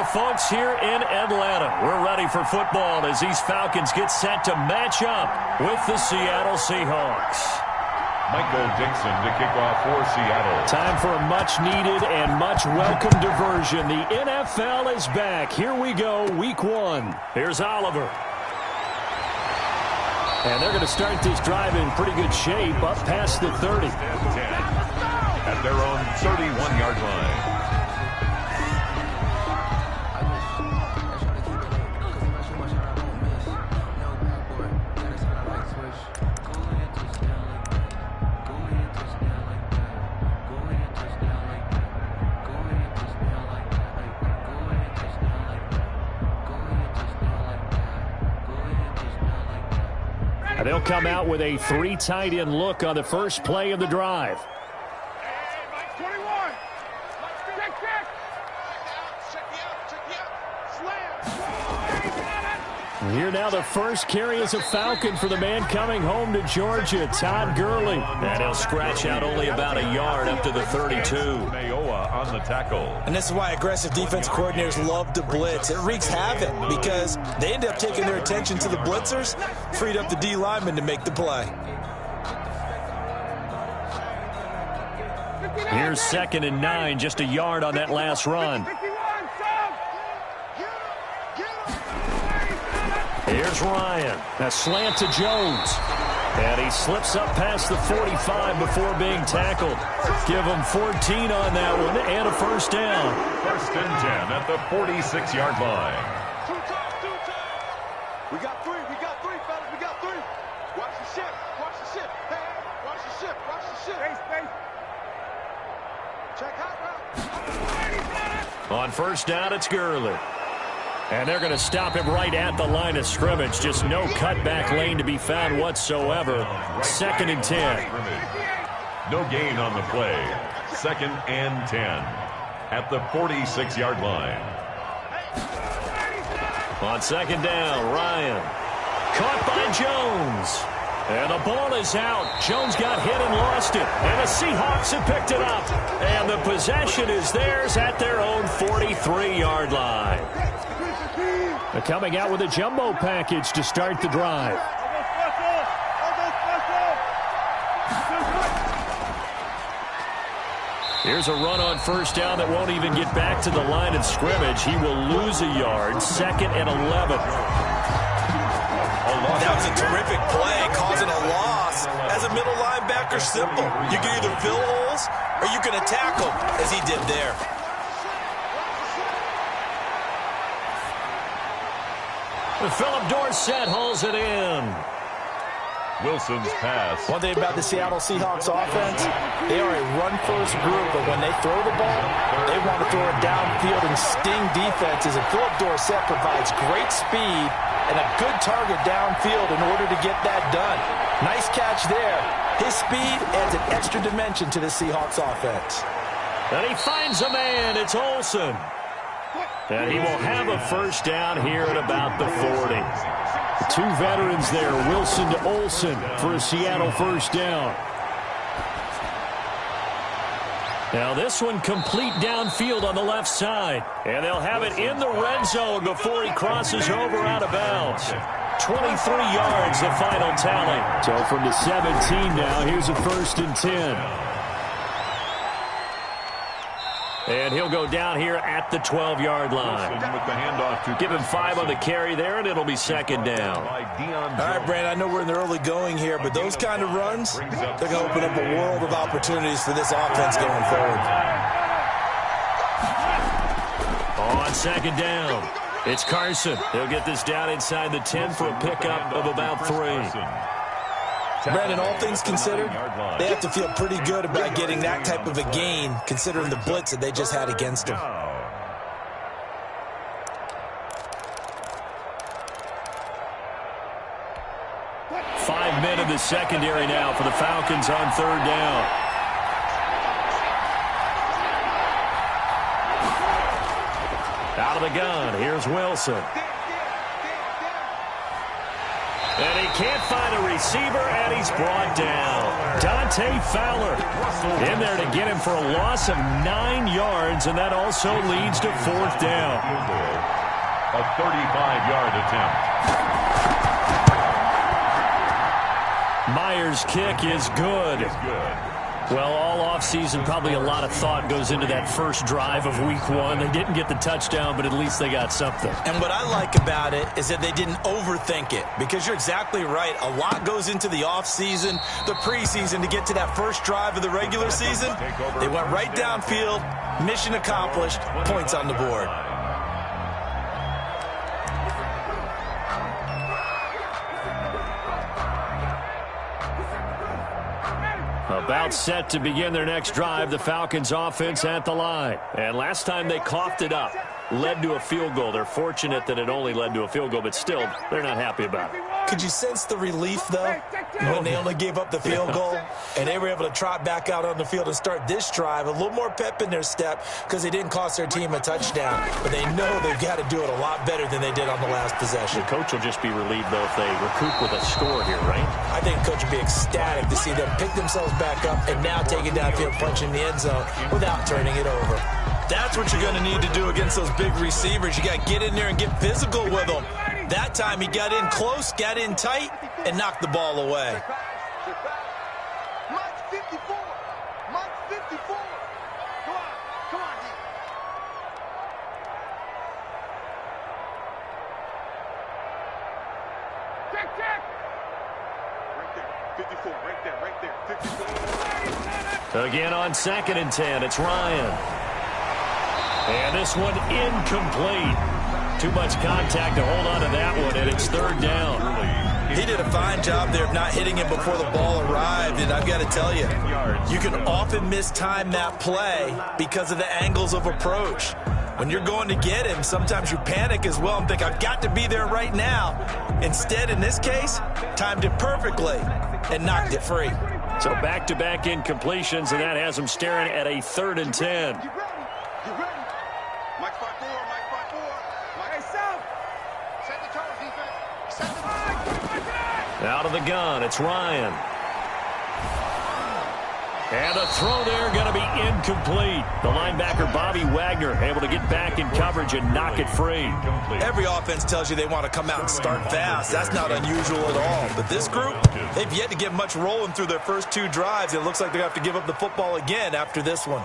the folks here in Atlanta. We're ready for football as these Falcons get set to match up with the Seattle Seahawks. Michael Dixon to kick off for Seattle. Time for a much-needed and much-welcome diversion. The NFL is back. Here we go, Week 1. Here's Oliver. And they're going to start this drive in pretty good shape, up past the 30. 10 at their own 31-yard line. They'll come out with a 3 tight end look on the first play of the drive. Here now the first carry is a Falcon for the man coming home to Georgia, Todd Gurley. And he'll scratch out only about a yard up to the 32. Mayowa on the tackle. And this is why aggressive defense coordinators love to blitz. It wreaks havoc because they end up taking their attention to the blitzers, freed up the D lineman to make the play. Here's 2nd and 9, just a yard on that last run. Here's Ryan. A slant to Jones. And he slips up past the 45 before being tackled. Give him 14 on that one and a first down. 1st and 10 at the 46-yard line. We got three, fellas. We got three. Watch the ship. Hey, watch the ship. Space. Check hot route. On first down, it's Gurley. And they're going to stop him right at the line of scrimmage. Just no cutback lane to be found whatsoever. 2nd and 10. No gain on the play. 2nd and 10 at the 46-yard line. On 2nd down, Ryan. Caught by Jones. And the ball is out. Jones got hit and lost it. And the Seahawks have picked it up. And the possession is theirs at their own 43-yard line. They're coming out with a jumbo package to start the drive. Here's a run on first down that won't even get back to the line of scrimmage. He will lose a yard. 2nd and 11. That was a terrific play, causing a loss. As a middle linebacker, simple. You can either fill holes or you can attack them, as he did there. Philip Dorsett hauls it in. Wilson's pass. One thing about the Seattle Seahawks offense, they are a run-first group, but when they throw the ball, they want to throw it downfield and sting defenses. And Philip Dorsett provides great speed and a good target downfield in order to get that done. Nice catch there. His speed adds an extra dimension to the Seahawks offense. And he finds a man. It's Olsen. And he will have a first down here at about the 40. 2 veterans there, Wilson to Olsen for a Seattle first down. Now this one complete downfield on the left side. And they'll have it in the red zone before he crosses over out of bounds. 23 yards the final tally. So from the 17 now, here's a 1st and 10. And he'll go down here at the 12-yard line. With the handoff to Give him 5 on the carry there, and it'll be 2nd down. All right, Brandon, I know we're in the early going here, but those kind of runs, they're going to open up a world of opportunities for this offense going forward. On 2nd down, it's Carson. He'll get this down inside the 10 for a pickup of about 3. Brandon, all things considered, they have to feel pretty good about getting that type of a gain, considering the blitz that they just had against them. 5 men in the secondary now for the Falcons on 3rd down. Out of the gun, here's Wilson. And he can't find a receiver, and he's brought down. Dante Fowler in there to get him for a loss of 9 yards, and that also leads to 4th down. A 35-yard attempt. Myers' kick is good. Well, all offseason, probably a lot of thought goes into that first drive of week 1. They didn't get the touchdown, but at least they got something. And what I like about it is that they didn't overthink it, because you're exactly right. A lot goes into the offseason, the preseason, to get to that first drive of the regular season. They went right downfield, mission accomplished, points on the board. About set to begin their next drive, the Falcons offense at the line. And last time they coughed it up, led to a field goal. They're fortunate that it only led to a field goal, but still, they're not happy about it. Could you sense the relief, though, when they only gave up the field goal and they were able to trot back out on the field and start this drive? A little more pep in their step because they didn't cost their team a touchdown. But they know they've got to do it a lot better than they did on the last possession. The coach will just be relieved, though, if they recoup with a score here, right? I think the coach would be ecstatic to see them pick themselves back up and now take it downfield, punch in the end zone without turning it over. That's what you're going to need to do against those big receivers. You got to get in there and get physical with them. That time he got in close, got in tight, and knocked the ball away. Mike 54. Mike 54. Come on. Come on, D. Check. Right there. 54. Right there. Right there. 54. Again on 2nd and 10, it's Ryan. And this one incomplete. Too much contact to hold on to that one, and it's 3rd down. He did a fine job there of not hitting him before the ball arrived, and I've got to tell you, you can often mistime that play because of the angles of approach. When you're going to get him, sometimes you panic as well and think, I've got to be there right now. Instead, in this case, timed it perfectly and knocked it free. So back-to-back incompletions, and that has him staring at a 3rd and 10. You ready? Mike 5-4. Mike 5-4. Mike, hey, South. Set the tone, defense. Set the tone. Out of the gun, it's Ryan. And a throw there going to be incomplete. The linebacker, Bobby Wagner, able to get back in coverage and knock it free. Every offense tells you they want to come out and start fast. That's not unusual at all. But this group, they've yet to get much rolling through their first 2 drives. It looks like they're going to have to give up the football again after this one.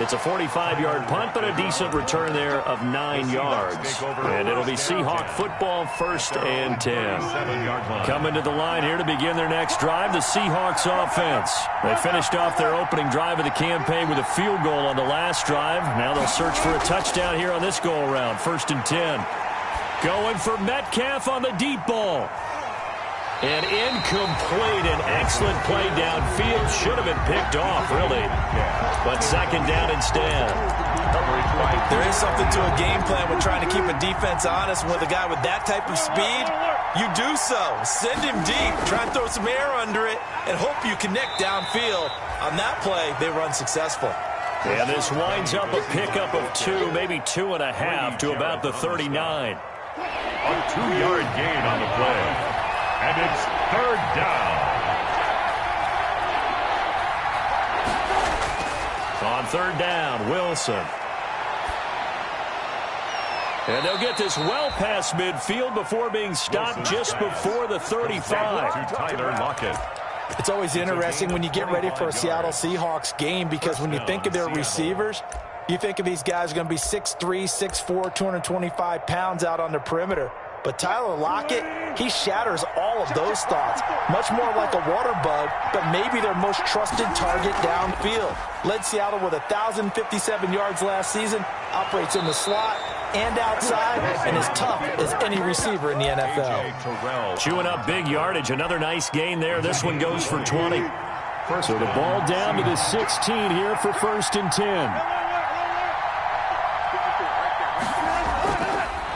It's a 45-yard punt, but a decent return there of 9 yards. And it'll be Seahawk football, 1st and 10. Coming to the line here to begin their next drive, the Seahawks offense. They finished off their opening drive of the campaign with a field goal on the last drive. Now they'll search for a touchdown here on this go-around, 1st and 10. Going for Metcalf on the deep ball. And incomplete, an excellent play downfield. Should have been picked off, really. But 2nd down instead. There is something to a game plan with trying to keep a defense honest. With a guy with that type of speed, you do so. Send him deep. Try and throw some air under it and hope you connect downfield. On that play, they run successful. And this winds up a pickup of 2, maybe 2.5 to about the 39. A 2-yard gain on the play. And it's 3rd down. On 3rd down, Wilson. And they'll get this well past midfield before being stopped just before the 35. To Tyler Lockett. It's always interesting when you get ready for a Seattle Seahawks game, because when you think of their receivers, you think of these guys are going to be 6'3", 6'4", 225 pounds out on the perimeter. But Tyler Lockett, he shatters all of those thoughts. Much more like a water bug, but maybe their most trusted target downfield. Led Seattle with 1,057 yards last season, operates in the slot and outside, and is tough as any receiver in the NFL. Chewing up big yardage. Another nice gain there. This one goes for 20. So the ball down to the 16 here for 1st and 10.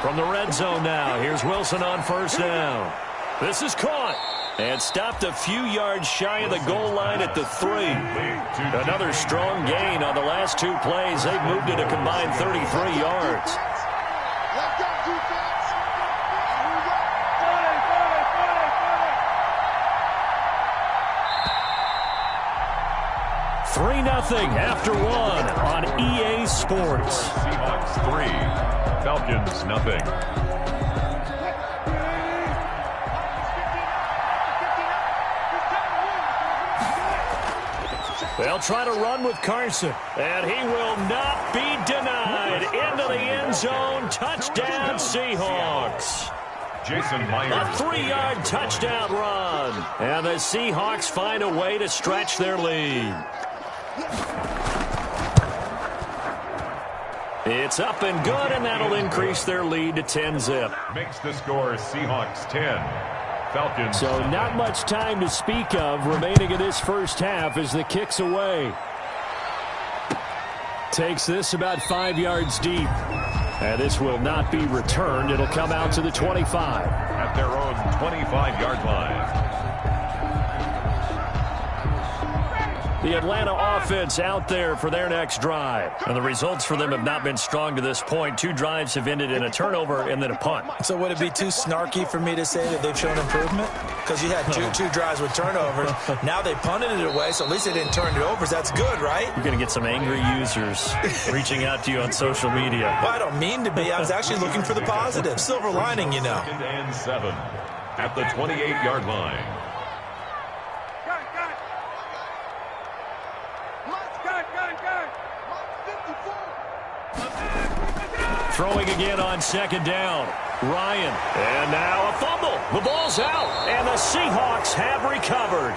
From the red zone now, here's Wilson on 1st down. This is caught and stopped a few yards shy of the goal line at the 3. Another strong gain on the last 2 plays. They've moved it a combined 33 yards. after one on EA Sports. Seahawks 3, Falcons nothing. They'll try to run with Carson, and he will not be denied. Into the end zone, touchdown Seahawks. Jason Myers. A 3-yard touchdown run, and the Seahawks find a way to stretch their lead. It's up and good, and that'll increase their lead to 10-zip. Makes the score Seahawks 10. Falcons. So not much time to speak of remaining in this first half as the kick's away. Takes this about 5 yards deep. And this will not be returned. It'll come out to the 25. At their own 25-yard line. The Atlanta offense out there for their next drive. And the results for them have not been strong to this point. 2 drives have ended in a turnover and then a punt. So would it be too snarky for me to say that they've shown improvement? Because you had two drives with turnovers. Now they punted it away, so at least they didn't turn it over. So that's good, right? You're going to get some angry users reaching out to you on social media. Well, I don't mean to be. I was actually looking for the positive. Silver lining, you know. 2nd and 7 at the 28-yard line. Throwing again on 2nd down. Ryan. And now a fumble. The ball's out. And the Seahawks have recovered.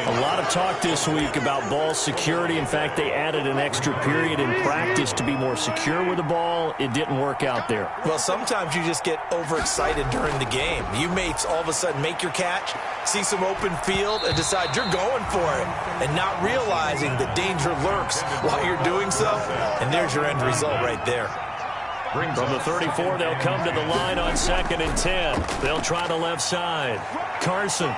A lot of talk this week about ball security. In fact, they added an extra period in practice to be more secure with the ball. It didn't work out there. Well, sometimes you just get overexcited during the game. You may all of a sudden make your catch, see some open field, and decide you're going for it, and not realizing the danger lurks while you're doing so. And there's your end result right there. From the 34, they'll come to the line on 2nd and 10. They'll try the left side. Carson.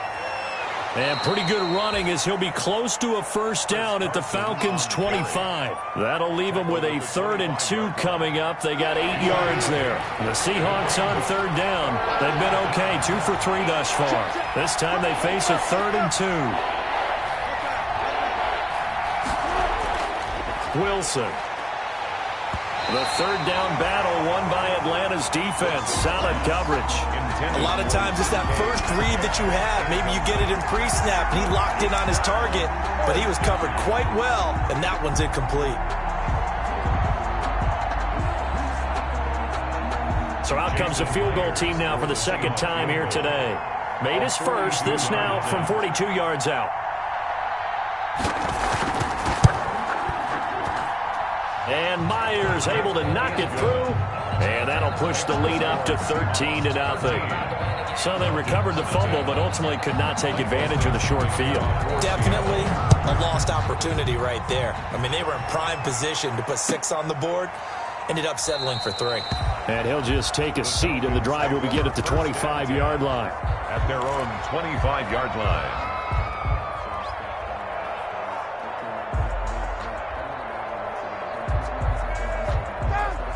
And pretty good running as he'll be close to a first down at the Falcons' 25. That'll leave them with a 3rd and 2 coming up. They got 8 yards there. The Seahawks on 3rd down. They've been okay, 2 for 3 thus far. This time they face a 3rd and 2. Wilson. The 3rd down battle won by Atlanta's defense. Solid coverage. A lot of times it's that first read that you have. Maybe you get it in pre-snap, and he locked in on his target, but he was covered quite well, and that one's incomplete. So out comes a field goal team now for the 2nd time here today. Made his first, this now from 42 yards out. And Myers able to knock it through. And that'll push the lead up to 13-0. So they recovered the fumble, but ultimately could not take advantage of the short field. Definitely a lost opportunity right there. I mean, they were in prime position to put 6 on the board. Ended up settling for 3. And he'll just take a seat, and the drive will begin at the 25-yard line. At their own 25-yard line.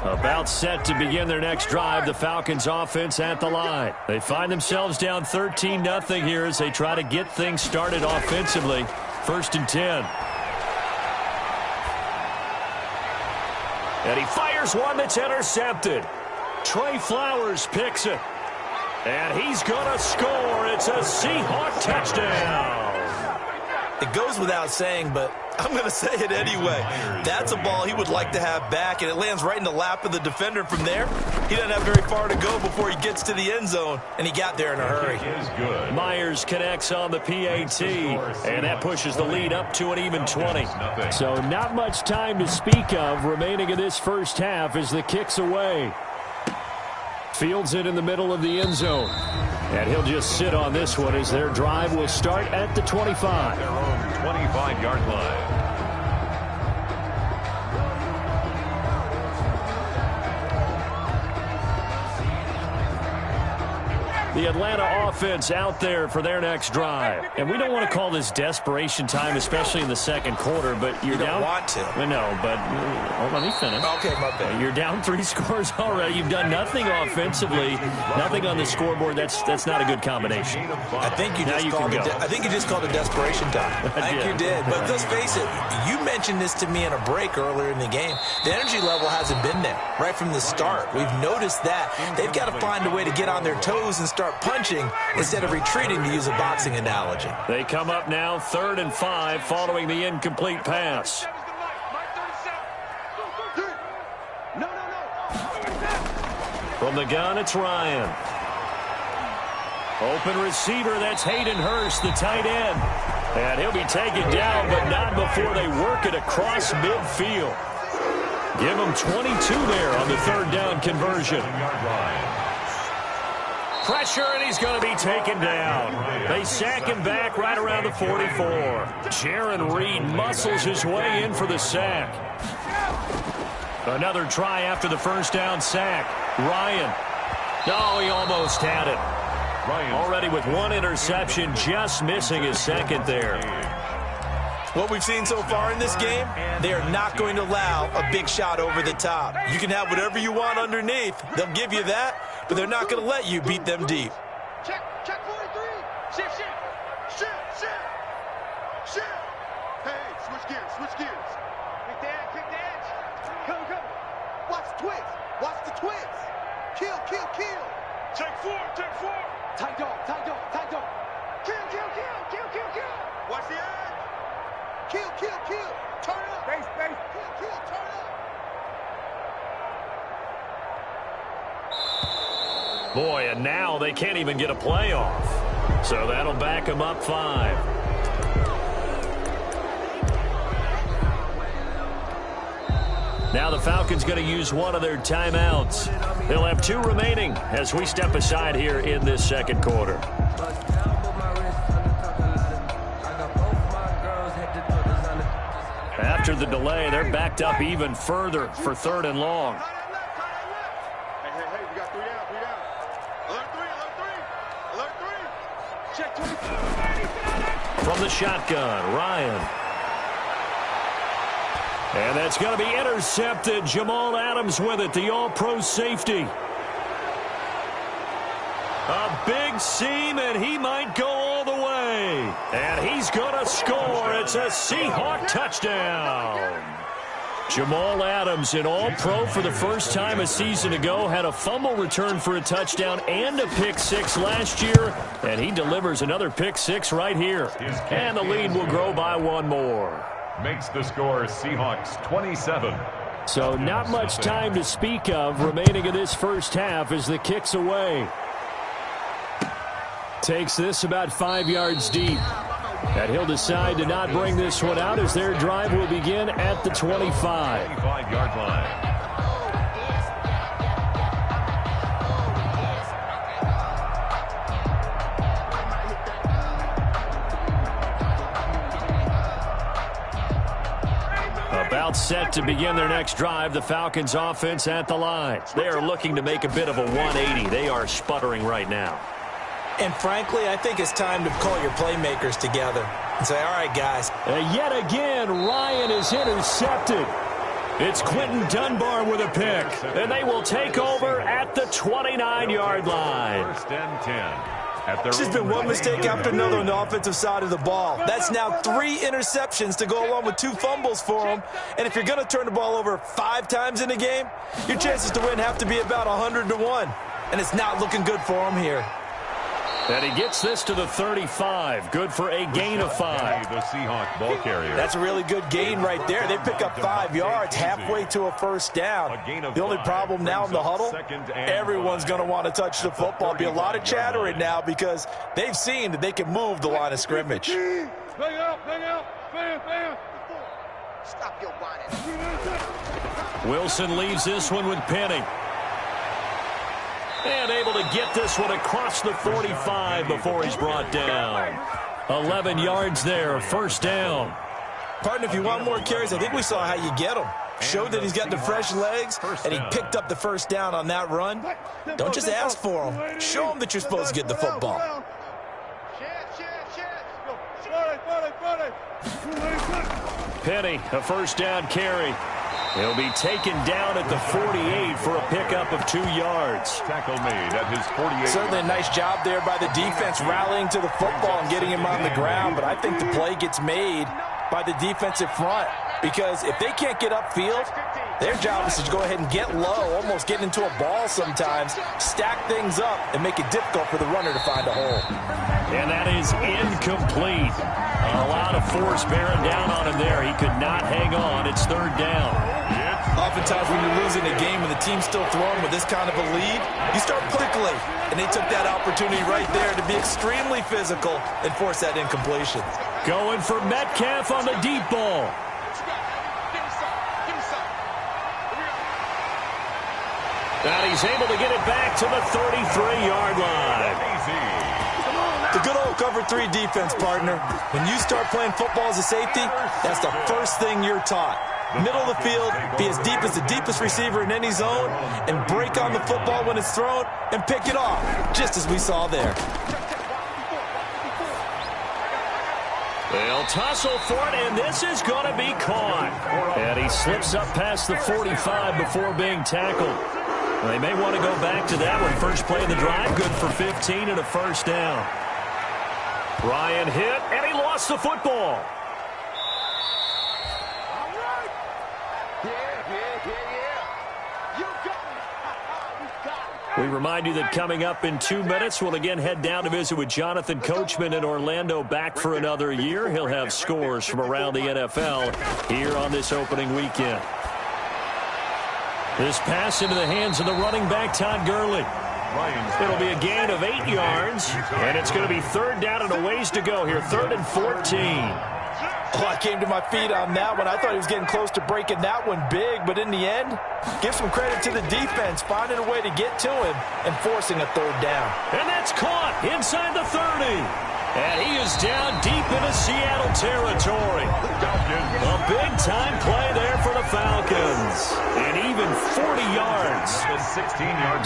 About set to begin their next drive, the Falcons offense at the line. They find themselves down 13-0 here as they try to get things started offensively. 1st and 10. And he fires one that's intercepted. Trey Flowers picks it. And he's going to score. It's a Seahawk touchdown. It goes without saying, but I'm going to say it anyway. That's a ball he would like to have back, and it lands right in the lap of the defender from there. He doesn't have very far to go before he gets to the end zone, and he got there in a hurry. Myers connects on the PAT, and that pushes the lead up to an even 20. So not much time to speak of remaining in this first half as the kick's away. Fields it in the middle of the end zone. And he'll just sit on this one as their drive will start at the 25. Their own 25-yard line. The Atlanta offense out there for their next drive. And we don't want to call this desperation time, especially in the second quarter, but you're down. You don't want to. No, but let me finish. Okay, my bad. You're down 3 scores already. You've done nothing offensively, nothing on the scoreboard. That's not a good combination. I think you just called it desperation time. I think you did. But let's face it, you mentioned this to me in a break earlier in the game. The energy level hasn't been there right from the start. We've noticed that. They've got to find a way to get on their toes and start punching instead of retreating, to use a boxing analogy. They come up now 3rd and 5 following the incomplete pass. From the gun, it's Ryan. Open receiver, that's Hayden Hurst, the tight end. And he'll be taken down, but not before they work it across midfield. Give him 22 there on the 3rd down conversion. Pressure, and he's going to be taken down. They sack him back right around the 44. Jaron Reed muscles his way in for the sack. Another try after the 1st down sack. Ryan. Oh, he almost had it. Already with 1 interception, just missing his 2nd there. What we've seen so far in this game, they are not going to allow a big shot over the top. You can have whatever you want underneath. They'll give you that, but they're not going to let you beat them deep. Check 43. Shift. Hey, switch gears. Kick the edge. Go. Watch the twist. Kill. Take four. Tight dog. Kill. Watch the edge. Kill. Turn up. Base. Kill, turn up. Boy, and now they can't even get a play off. So that'll back them up 5. Now the Falcons going to use one of their timeouts. They'll have 2 remaining as we step aside here in this second quarter. After the delay, they're backed up even further for 3rd and long. Hey, we got 3 down. Alert 3. Check 24. From the shotgun, Ryan. And that's going to be intercepted. Jamal Adams with it, the all-pro safety. A big seam, and he might go all the way. And he's going to score. It's a Seahawk touchdown. Jamal Adams, an all-pro for the first time a season ago, had a fumble return for a touchdown and a pick-6 last year, and he delivers another pick-6 right here. And the lead will grow by 1 more. Makes the score Seahawks 27. So not much time to speak of remaining in this first half as the kick's away. Takes this about 5 yards deep. And he'll decide to not bring this one out as their drive will begin at the 25. 25-yard line. About set to begin their next drive, the Falcons offense at the line. They are looking to make a bit of a 180. They are sputtering right now. And frankly, I think it's time to call your playmakers together and say, all right, guys. Yet again, Ryan is intercepted. It's Quentin Dunbar with a pick, and they will take over at the 29-yard line. 1st and 10. It's just been one mistake after another on the offensive side of the ball. That's now 3 interceptions to go along with 2 fumbles for them. And if you're going to turn the ball over 5 times in a game, your chances to win have to be about 100-1. And it's not looking good for them here. And he gets this to the 35. Good for a gain of 5. The Seahawk ball carrier. That's a really good gain right there. They pick up 5 yards halfway to a 1st down. The only problem now in the huddle, everyone's going to want to touch the football. Be a lot of chattering now because they've seen that they can move the line of scrimmage. Bang out. Stop your whining. Wilson leaves this one with Penning. And able to get this one across the 45 before he's brought down. 11 yards there, 1st down. Pardon, if you want more carries, I think we saw how you get them. showed that he's got the fresh legs, and he picked up the first down on that run. Don't just ask for him. Show him that you're supposed to get the football. Penny, a first down carry. He'll be taken down at the 48 for a pickup of 2 yards. Tackle made at his 48. Certainly a nice job there by the defense rallying to the football and getting him on the ground, but I think the play gets made by the defensive front, because if they can't get upfield, their job is to go ahead and get low, almost get into a ball sometimes, stack things up, and make it difficult for the runner to find a hole. And that is incomplete. A lot of force bearing down on him there. He could not hang on. It's third down. Oftentimes when you're losing a game and the team's still throwing with this kind of a lead, you start quickly. And they took that opportunity right there to be extremely physical and force that incompletion. Going for Metcalf on the deep ball. And he's able to get it back to the 33-yard line. The good old cover 3 defense, partner. When you start playing football as a safety, that's the first thing you're taught. Middle of the field, be as deep as the deepest receiver in any zone, and break on the football when it's thrown and pick it off, just as we saw there. They'll tussle for it, and this is going to be caught. And he slips up past the 45 before being tackled. They may want to go back to that one. First play of the drive, good for 15 and a first down. Ryan hit, and he lost the football. We remind you that coming up in 2 minutes, we'll again head down to visit with Jonathan Coachman in Orlando, back for another year. He'll have scores from around the NFL here on this opening weekend. This pass into the hands of the running back, Todd Gurley. It'll be a gain of 8 yards, and it's going to be third down and a ways to go here, 3rd and 14. Oh, I came to my feet on that one. I thought he was getting close to breaking that one big, but in the end, give some credit to the defense, finding a way to get to him and forcing a third down. And that's caught inside the 30. And he is down deep into Seattle territory. A big-time play there for the Falcons. And even 40 yards.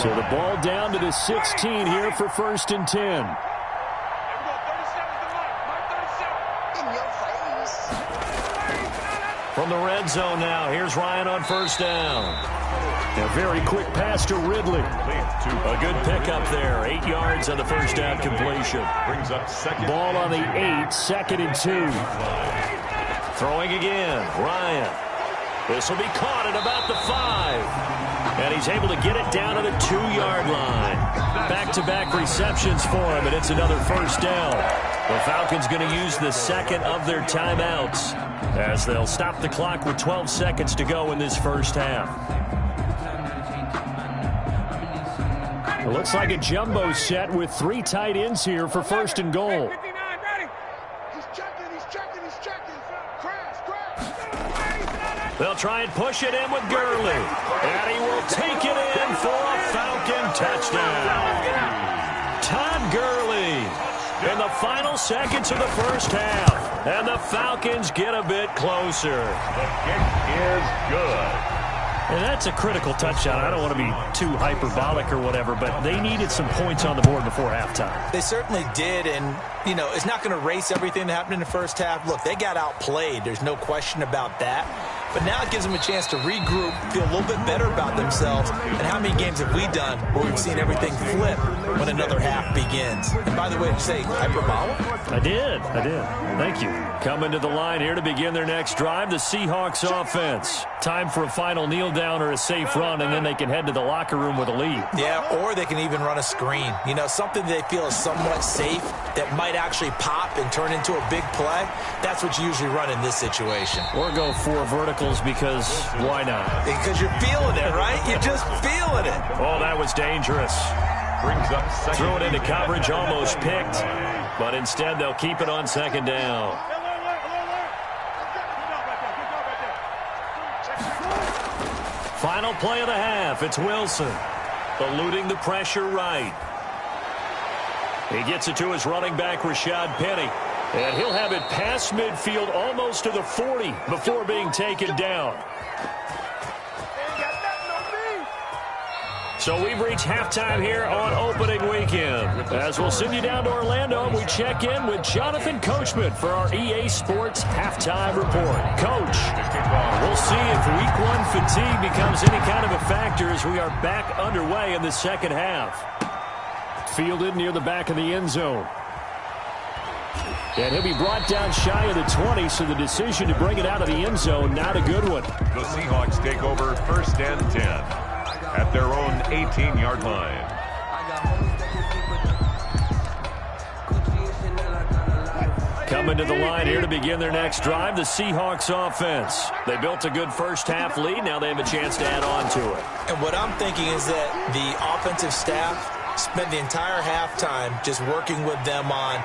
So the ball down to the 16 here for 1st and 10. From the red zone now, here's Ryan on first down. A very quick pass to Ridley. A good pickup there. 8 yards on the first down completion. Brings up second. Ball on the 8, 2nd and 2. Throwing again, Ryan. This will be caught at about the 5. And he's able to get it down to the 2-yard line. Back-to-back receptions for him, and it's another first down. The Falcons going to use the second of their timeouts as they'll stop the clock with 12 seconds to go in this first half. It looks like a jumbo set with 3 tight ends here for 1st and goal. They'll try and push it in with Gurley. And he will take it in for a Falcon touchdown. Todd Gurley in the final seconds of the first half. And the Falcons get a bit closer. The kick is good. And that's a critical touchdown. I don't want to be too hyperbolic or whatever, but they needed some points on the board before halftime. They certainly did, and, you know, it's not going to erase everything that happened in the first half. Look, they got outplayed. There's no question about that. But now it gives them a chance to regroup, feel a little bit better about themselves. And how many games have we done where we've seen everything flip when another half begins? And by the way, did you say hyperbolic? I did. Thank you. Coming to the line here to begin their next drive, the Seahawks offense. Time for a final kneel down or a safe run, and then they can head to the locker room with a lead. Yeah, or they can even run a screen. You know, something they feel is somewhat safe that might actually pop and turn into a big play. That's what you usually run in this situation. Or go 4 verticals because why not? Because you're feeling it, right? You're just feeling it. Oh, that was dangerous. Brings up second. Threw it into coverage, almost picked. But instead, they'll keep it on 2nd down. Final play of the half. It's Wilson. Eluding the pressure right. He gets it to his running back, Rashad Penny. And he'll have it past midfield almost to the 40 before being taken down. So we've reached halftime here on opening weekend. As we'll send you down to Orlando, we check in with Jonathan Coachman for our EA Sports Halftime Report. Coach, we'll see if Week 1 fatigue becomes any kind of a factor as we are back underway in the second half. Fielded near the back of the end zone. And he'll be brought down shy of the 20, so the decision to bring it out of the end zone, not a good one. The Seahawks take over 1st and 10 at their own 18-yard line. Coming to the line here to begin their next drive, the Seahawks offense. They built a good first-half lead. Now they have a chance to add on to it. And what I'm thinking is that the offensive staff spent the entire halftime just working with them on,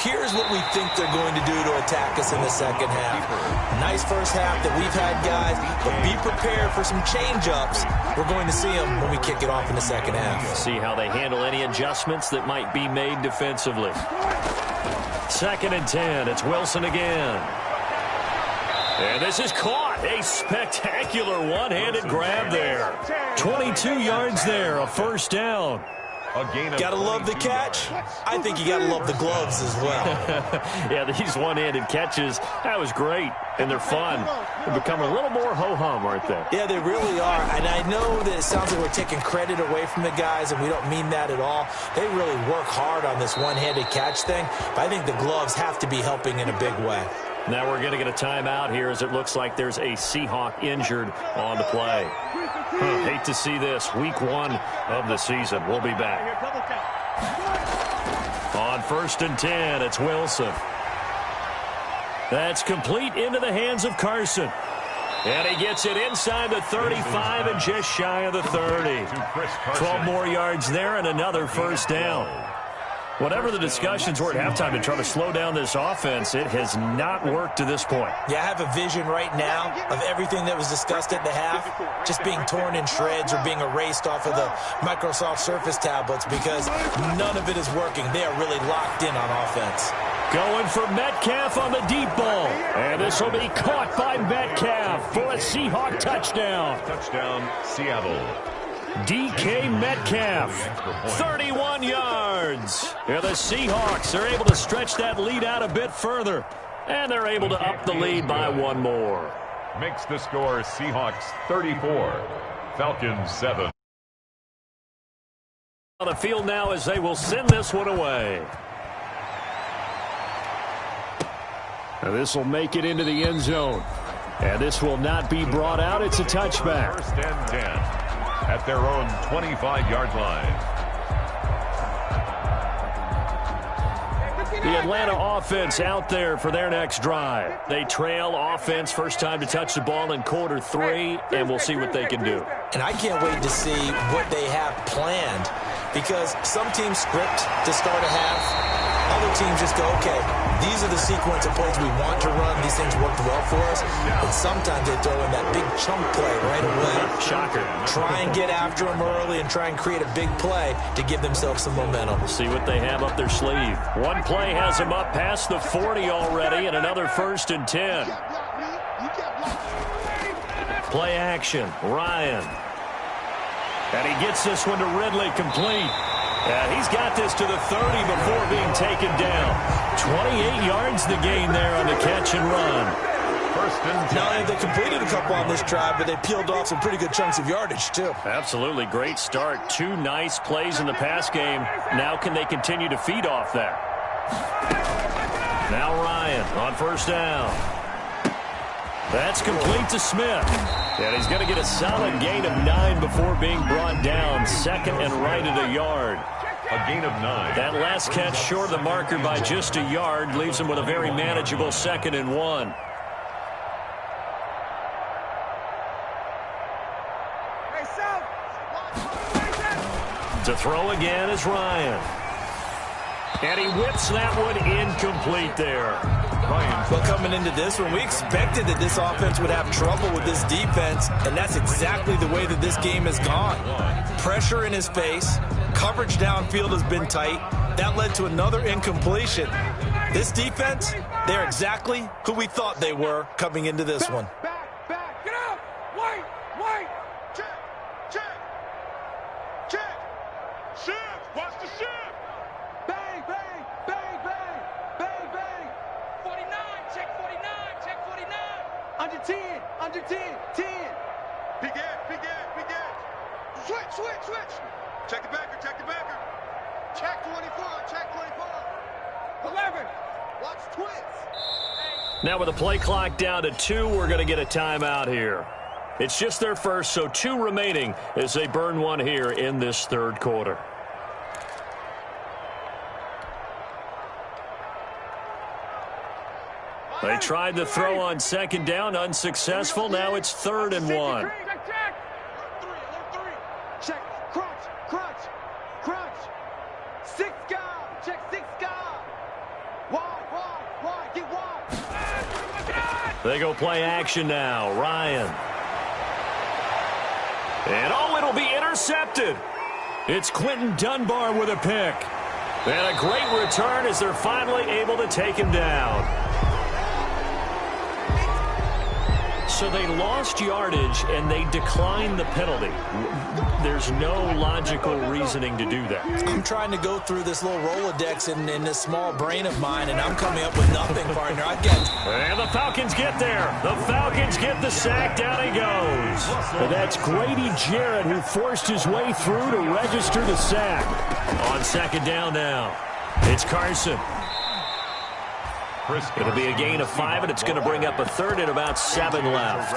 here's what we think they're going to do to attack us in the second half. Nice first half that we've had, guys, but be prepared for some change-ups. We're going to see them when we kick it off in the second half. See how they handle any adjustments that might be made defensively. 2nd and 10. It's Wilson again. And this is caught. A spectacular one-handed grab there. 22 yards there, a first down. Gotta love the catch. I think you gotta love the gloves as well. Yeah, these one-handed catches, that was great, and they're fun. They become a little more ho-hum, aren't they? Yeah, they really are, and I know that it sounds like we're taking credit away from the guys, and we don't mean that at all. They really work hard on this one-handed catch thing, but I think the gloves have to be helping in a big way. Now we're going to get a timeout here as it looks like there's a Seahawk injured on the play. Hate to see this. Week 1 of the season. We'll be back. On 1st and 10, it's Wilson. That's complete into the hands of Carson. And he gets it inside the 35 and just shy of the 30. 12 more yards there and another first down. Whatever the discussions were at halftime to try to slow down this offense, it has not worked to this point. Yeah, I have a vision right now of everything that was discussed at the half just being torn in shreds or being erased off of the Microsoft Surface tablets because none of it is working. They are really locked in on offense. Going for Metcalf on the deep ball. And this will be caught by Metcalf for a Seahawk touchdown. Touchdown, Seattle. DK Metcalf, 31 yards. Yeah, the Seahawks are able to stretch that lead out a bit further. And they're able to up the lead by one more. Makes the score Seahawks 34, Falcons 7. On the field now as they will send this one away. And this will make it into the end zone. And this will not be brought out. It's a touchback. 1st and 10. At their own 25-yard line. The Atlanta offense out there for their next drive. They trail offense, first time to touch the ball in quarter 3, and we'll see what they can do. And I can't wait to see what they have planned because some teams script to start a half. Other teams just go, okay, these are the sequence of plays we want to run. These things worked well for us. And sometimes they throw in that big chunk play right away. Shocker. Try and get after them early and try and create a big play to give themselves some momentum. We'll see what they have up their sleeve. One play has them up past the 40 already and another 1st and 10. Play action. Ryan. And he gets this one to Ridley complete. And he's got this to the 30 before being taken down. 28 yards the gain there on the catch and run. 1st and 10. Now, they completed a couple on this drive, but they peeled off some pretty good chunks of yardage, too. Absolutely. Great start. 2 nice plays in the pass game. Now can they continue to feed off that? Now Ryan on 1st down. That's complete to Smith. And he's going to get a solid gain of 9 before being brought down. 2nd and right at a yard. A gain of 9. That last catch short of the marker by just a yard leaves him with a very manageable 2nd and 1. To throw again is Ryan. And he whips that one incomplete there. Well, coming into this one, we expected that this offense would have trouble with this defense, and that's exactly the way that this game has gone. Pressure in his face, coverage downfield has been tight. That led to another incompletion. This defense, they're exactly who we thought they were coming into this one. Back, get out! White! Check! 10. Begin. Switch. Check the backer. Check 24. 11. Watch twins. Now with the play clock down to 2, we're going to get a timeout here. It's just their first, so 2 remaining as they burn one here in this third quarter. They tried the throw on second down, unsuccessful. Now it's 3rd and 1. Check. Crunch. 6 guy. Check 6 guy. Wide. Get wide. They go play action now. Ryan. And it'll be intercepted. It's Quentin Dunbar with a pick. And a great return as they're finally able to take him down. So they lost yardage, and they declined the penalty. There's no logical reasoning to do that. I'm trying to go through this little Rolodex in this small brain of mine, and I'm coming up with nothing, partner. And the Falcons get there. The Falcons get the sack. Down he goes. And that's Grady Jarrett who forced his way through to register the sack. On second down now, it's Carson. It'll be a gain of 5, and it's going to bring up a 3rd and about 7 left.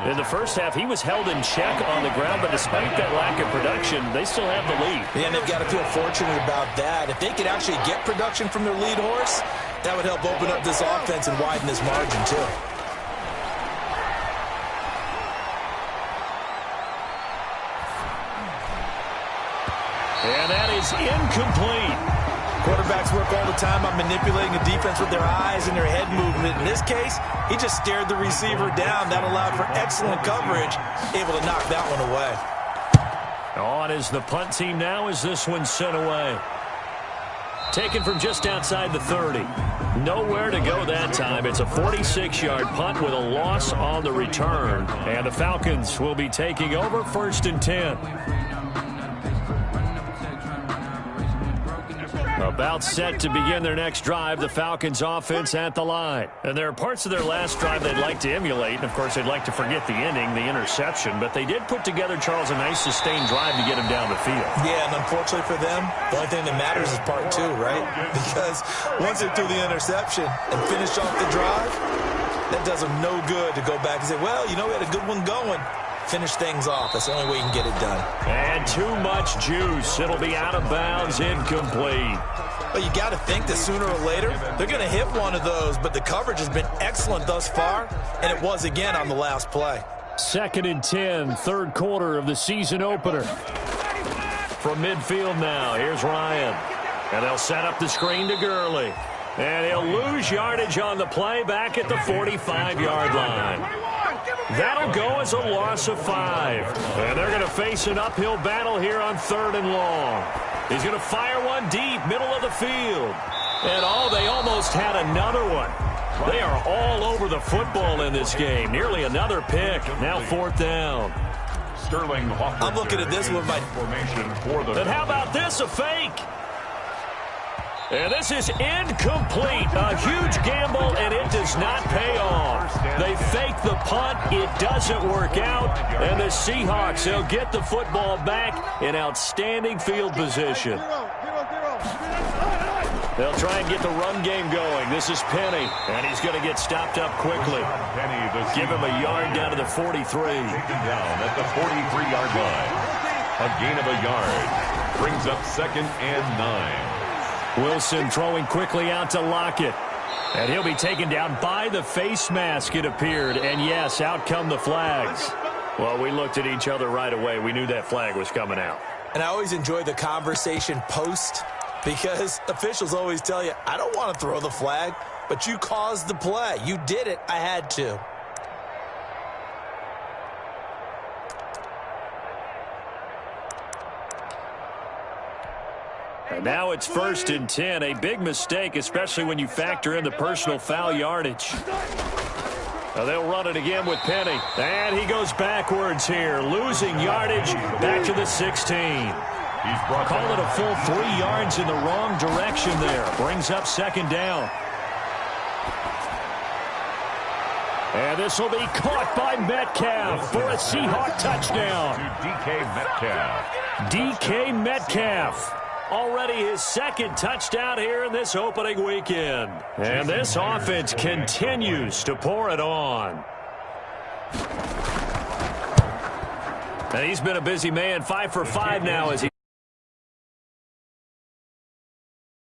In the first half, he was held in check on the ground, but despite that lack of production, they still have the lead. Yeah, and they've got to feel fortunate about that. If they could actually get production from their lead horse, that would help open up this offense and widen this margin, too. And that is incomplete. Quarterbacks work all the time on manipulating a defense with their eyes and their head movement. In this case, he just stared the receiver down. That allowed for excellent coverage, able to knock that one away. On is the punt team now as this one's sent away. Taken from just outside the 30. Nowhere to go that time. It's a 46-yard punt with a loss on the return. And the Falcons will be taking over 1st and 10. About set to begin their next drive, the Falcons offense at the line. And there are parts of their last drive they'd like to emulate. And, of course, they'd like to forget the ending, the interception. But they did put together, Charles, a nice sustained drive to get him down the field. Yeah, and unfortunately for them, the only thing that matters is part 2, right? Because once they threw the interception and finished off the drive, that does them no good to go back and say, well, we had a good one going. Finish things off. That's the only way you can get it done. And too much juice. It'll be out of bounds, incomplete. Well, you got to think that sooner or later they're going to hit one of those, but the coverage has been excellent thus far, and it was again on the last play. 2nd and 10, 3rd quarter of the season opener. From midfield now, here's Ryan. And they'll set up the screen to Gurley. And he'll lose yardage on the play back at the 45-yard line. That'll go as a loss of 5. And they're going to face an uphill battle here on 3rd and long. He's going to fire one deep, middle of the field. And they almost had another one. They are all over the football in this game. Nearly another pick. Now 4th down. Sterling Hoffman. I'm looking at this one by formation for the. And how about this? A fake. And this is incomplete. A huge gamble, and it does not pay off. They fake the punt. It doesn't work out. And the Seahawks, they'll get the football back in outstanding field position. They'll try and get the run game going. This is Penny, and he's going to get stopped up quickly. Give him a yard down to the 43. Taken down at the 43-yard line. A gain of a yard. Brings up 2nd and 9. Wilson throwing quickly out to Lockett. And he'll be taken down by the face mask, it appeared. And, yes, out come the flags. Well, we looked at each other right away. We knew that flag was coming out. And I always enjoy the conversation post because officials always tell you, I don't want to throw the flag, but you caused the play. You did it. I had to. And now it's 1st and 10. A big mistake, especially when you factor in the personal foul yardage. Now they'll run it again with Penny. And he goes backwards here, losing yardage back to the 16. Call it a full 3 yards in the wrong direction there. Brings up 2nd down. And this will be caught by Metcalf for a Seahawk touchdown. To DK Metcalf. DK Metcalf. Already his second touchdown here in this opening weekend. And this offense continues to pour it on. And he's been a busy man, 5 for 5 now as he